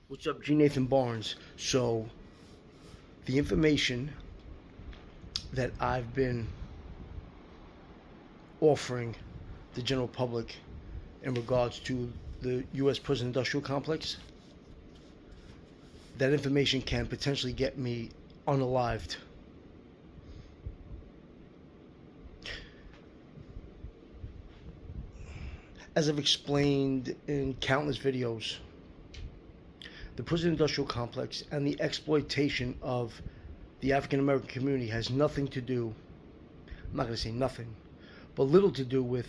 What's up, G. Nathan Barnes? So, the information that I've been offering the general public in regards to the U.S. prison industrial complex, that information can potentially get me unalived. As I've explained in countless videos, the prison industrial complex and the exploitation of the African American community has nothing to do, I'm not going to say nothing, but little to do with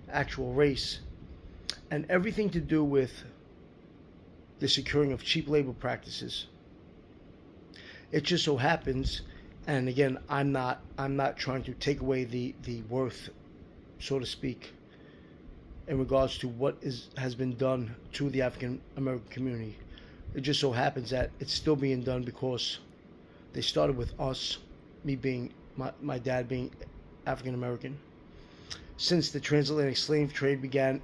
actual race, and everything to do with the securing of cheap labor practices. It just so happens, and again, I'm not trying to take away the worth, so to speak, in regards to what has been done to the African American community. It just so happens that it's still being done because they started with us, me being, my dad being African American. Since the transatlantic slave trade began,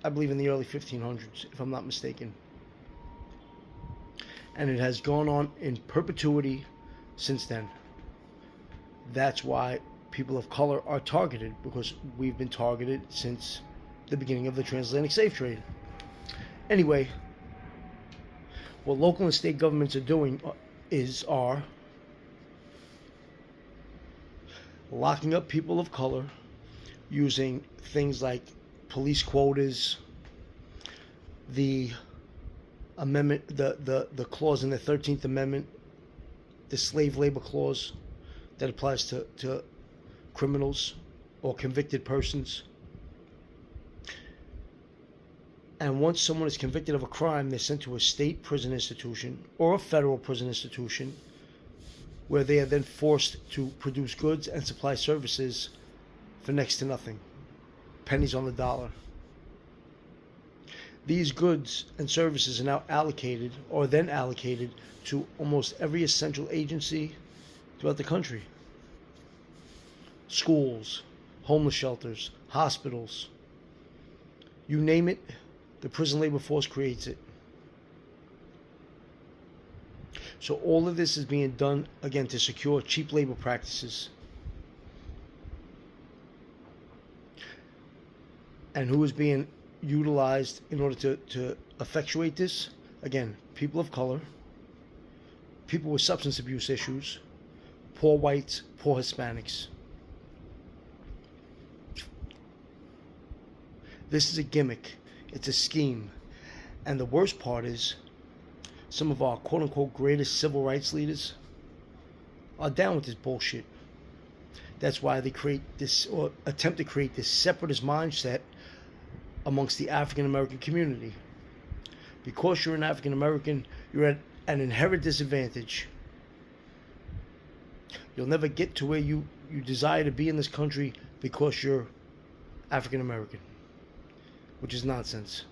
I believe in the early 1500s, if I'm not mistaken. And it has gone on in perpetuity since then. That's why people of color are targeted, because we've been targeted since the beginning of the transatlantic slave trade. Anyway, what local and state governments are doing are locking up people of color using things like police quotas, the amendment, the clause in the 13th Amendment, the slave labor clause that applies to criminals or convicted persons. And once someone is convicted of a crime, they're sent to a state prison institution or a federal prison institution, where they are then forced to produce goods and supply services for next to nothing, pennies on the dollar. These goods and services are now allocated, or then allocated, to almost every essential agency throughout the country. Schools, homeless shelters, hospitals, you name it, the prison labor force creates it. So all of this is being done, again, to secure cheap labor practices. And who is being utilized in order to effectuate this? Again, people of color, people with substance abuse issues, poor whites, poor Hispanics. This is a gimmick. It's a scheme. And the worst part is, some of our quote-unquote greatest civil rights leaders are down with this bullshit. That's why they create this, or attempt to create this separatist mindset amongst the African American community. Because you're an African American, you're at an inherent disadvantage. You'll never get to where you desire to be in this country because you're African American, which is nonsense.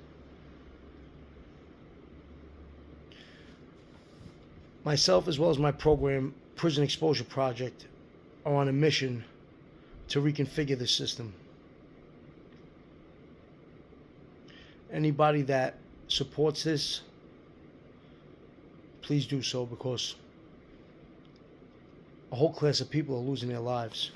Myself, as well as my program, Prison Exposure Project, are on a mission to reconfigure the system. Anybody that supports this, please do so, because a whole class of people are losing their lives.